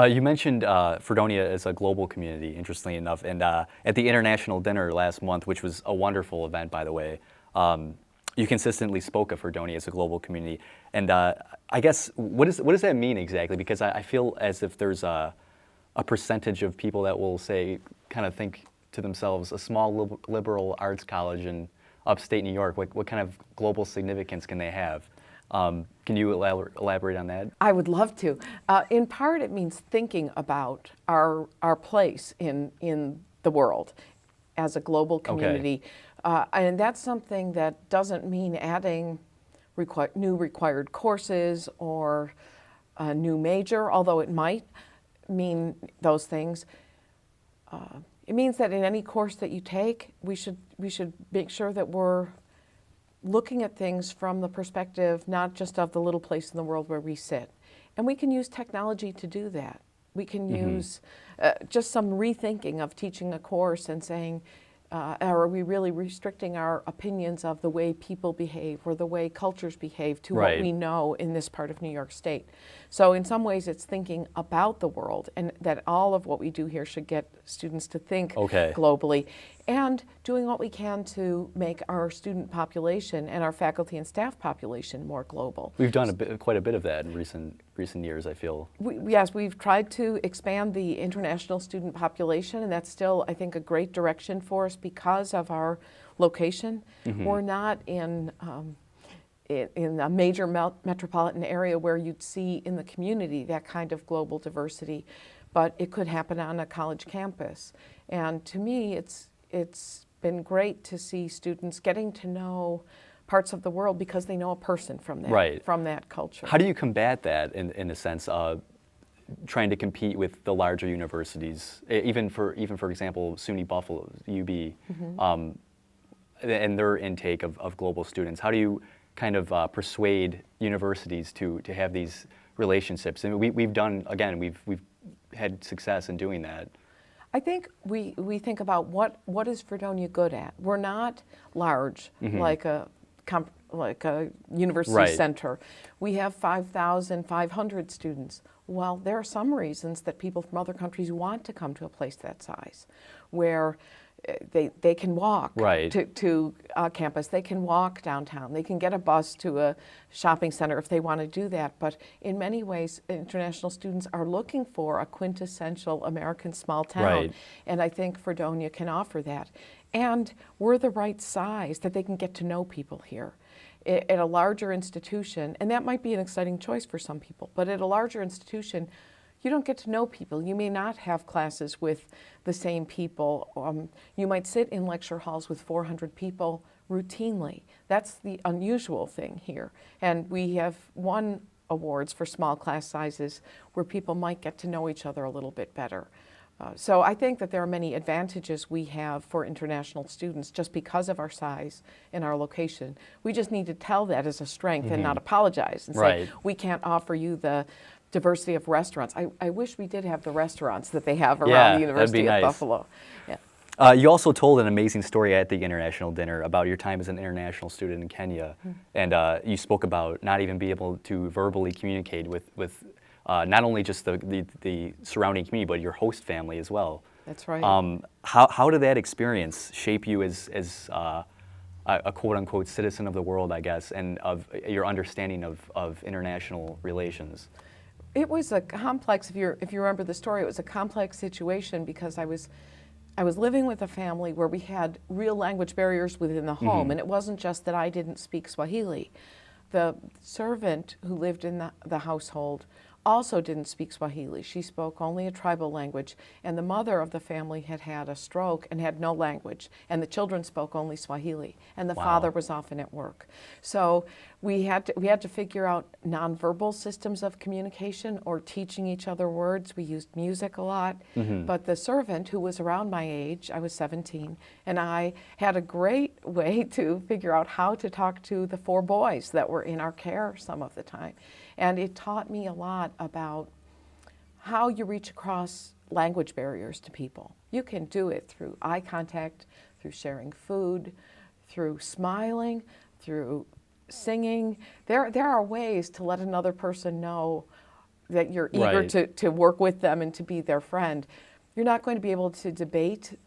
You mentioned Fredonia as a global community, interestingly enough, and at the international dinner last month, which was a wonderful event, by the way, you consistently spoke of Fredonia as a global community. And I guess, what does that mean exactly? Because I feel as if there's a percentage of people that will say, kind of think to themselves, a small liberal arts college in upstate New York, what kind of global significance can they have? Can you elaborate on that? I would love to. In part, it means thinking about our place in the world as a global community. Okay. And that's something that doesn't mean adding new required courses or a new major, although it might mean those things. It means that in any course that you take, we should make sure that we're looking at things from the perspective not just of the little place in the world where we sit. And we can use technology to do that. We can use just some rethinking of teaching a course and saying, are we really restricting our opinions of the way people behave or the way cultures behave to what we know in this part of New York State? So in some ways it's thinking about the world, and that all of what we do here should get students to think globally, and doing what we can to make our student population and our faculty and staff population more global. We've done quite a bit of that in recent years, I feel. Yes, we've tried to expand the international student population, and that's still, I think, a great direction for us because of our location. We're not in a major metropolitan area where you'd see in the community that kind of global diversity, but it could happen on a college campus. And to me, it's been great to see students getting to know parts of the world because they know a person from that, from that culture. How do you combat that in a sense of trying to compete with the larger universities, even for example, SUNY Buffalo, UB, and their intake of global students? How do you kind of persuade universities to have these relationships? And we've done, again, we've had success in doing that. I think we think about what is Fredonia good at. We're not large like a university center. We have 5,500 students. Well, there are some reasons that people from other countries want to come to a place that size, where they can walk to campus, they can walk downtown, they can get a bus to a shopping center if they want to do that. But in many ways, international students are looking for a quintessential American small town, and I think Fredonia can offer that. And we're the right size that they can get to know people here. At a larger institution, and that might be an exciting choice for some people, but at a larger institution, you don't get to know people. You may not have classes with the same people. You might sit in lecture halls with 400 people routinely. That's the unusual thing here. And we have won awards for small class sizes where people might get to know each other a little bit better. So I think that there are many advantages we have for international students just because of our size and our location. We just need to tell that as a strength and not apologize and say, we can't offer you the diversity of restaurants. I wish we did have the restaurants that they have around the University of Buffalo. You also told an amazing story at the international dinner about your time as an international student in Kenya, and you spoke about not even being able to verbally communicate with not only just the surrounding community, but your host family as well. That's right. How did that experience shape you as a quote-unquote citizen of the world, I guess, and of your understanding of international relations? It was a complex, if you remember the story, it was a complex situation because I was living with a family where we had real language barriers within the home, and it wasn't just that I didn't speak Swahili. The servant who lived in the household also didn't speak Swahili. She spoke only a tribal language, and the mother of the family had had a stroke and had no language, and the children spoke only Swahili, and the father was often at work. So we had to figure out nonverbal systems of communication or teaching each other words. We used music a lot, but the servant, who was around my age, I was 17, and I had a great way to figure out how to talk to the 4 boys that were in our care some of the time. And it taught me a lot about how you reach across language barriers to people. You can do it through eye contact, through sharing food, through smiling, through singing. There are ways to let another person know that you're eager Right. to work with them and to be their friend. You're not going to be able to debate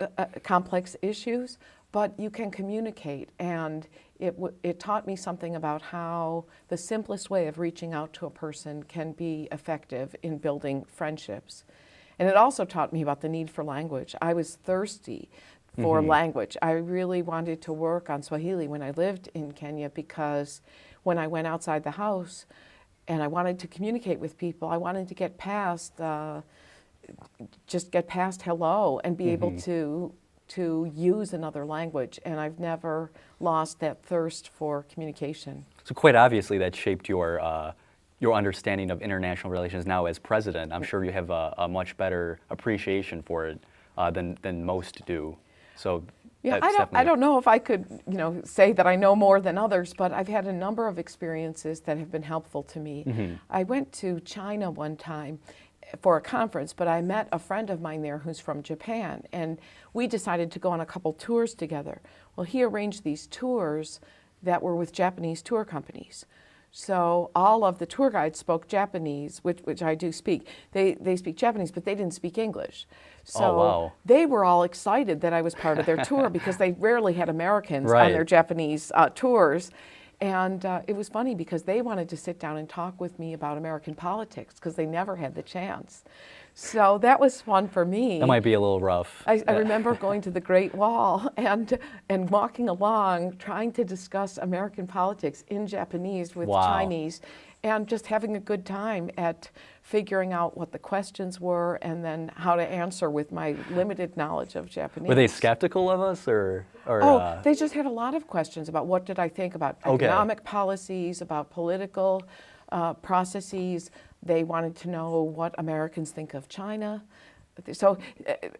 complex issues, but you can communicate. And it taught me something about how the simplest way of reaching out to a person can be effective in building friendships. And it also taught me about the need for language. I was thirsty for language. I really wanted to work on Swahili when I lived in Kenya, because when I went outside the house and I wanted to communicate with people, I wanted to get past just get past hello and be able to use another language. And I've never lost that thirst for communication. So quite obviously that shaped your understanding of international relations now as president. I'm sure you have a much better appreciation for it than most do. So yeah, that's I don't know if I could, say that I know more than others, but I've had a number of experiences that have been helpful to me. I went to China one time for a conference, but I met a friend of mine there who's from Japan, and we decided to go on a couple tours together. Well, he arranged these tours that were with Japanese tour companies. So all of the tour guides spoke Japanese, which I do speak. They speak Japanese, but they didn't speak English. So Oh, wow. they were all excited that I was part of their tour, because they rarely had Americans on their Japanese tours. And it was funny because they wanted to sit down and talk with me about American politics, because they never had the chance. So that was fun for me. That might be a little rough. I remember going to the Great Wall and walking along, trying to discuss American politics in Japanese with Chinese, and just having a good time at figuring out what the questions were and then how to answer with my limited knowledge of Japanese. Were they skeptical of us, or they just had a lot of questions about what did I think about economic policies, about political processes. They wanted to know what Americans think of China. So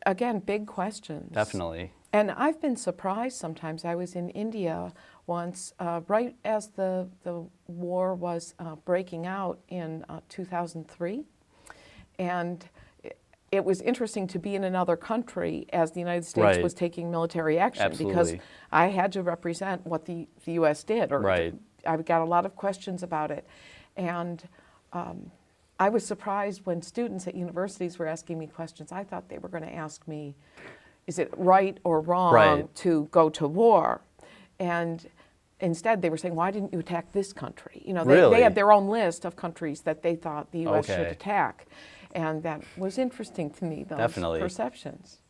again, big questions. Definitely. And I've been surprised sometimes. I was in India once, right as the war was breaking out in 2003. And it was interesting to be in another country as the United States was taking military action, because I had to represent what the U.S. did. I got a lot of questions about it. And I was surprised when students at universities were asking me questions. I thought they were going to ask me, is it right or wrong to go to war? And instead they were saying, why didn't you attack this country? They had their own list of countries that they thought the U.S. should attack. And that was interesting to me, those perceptions.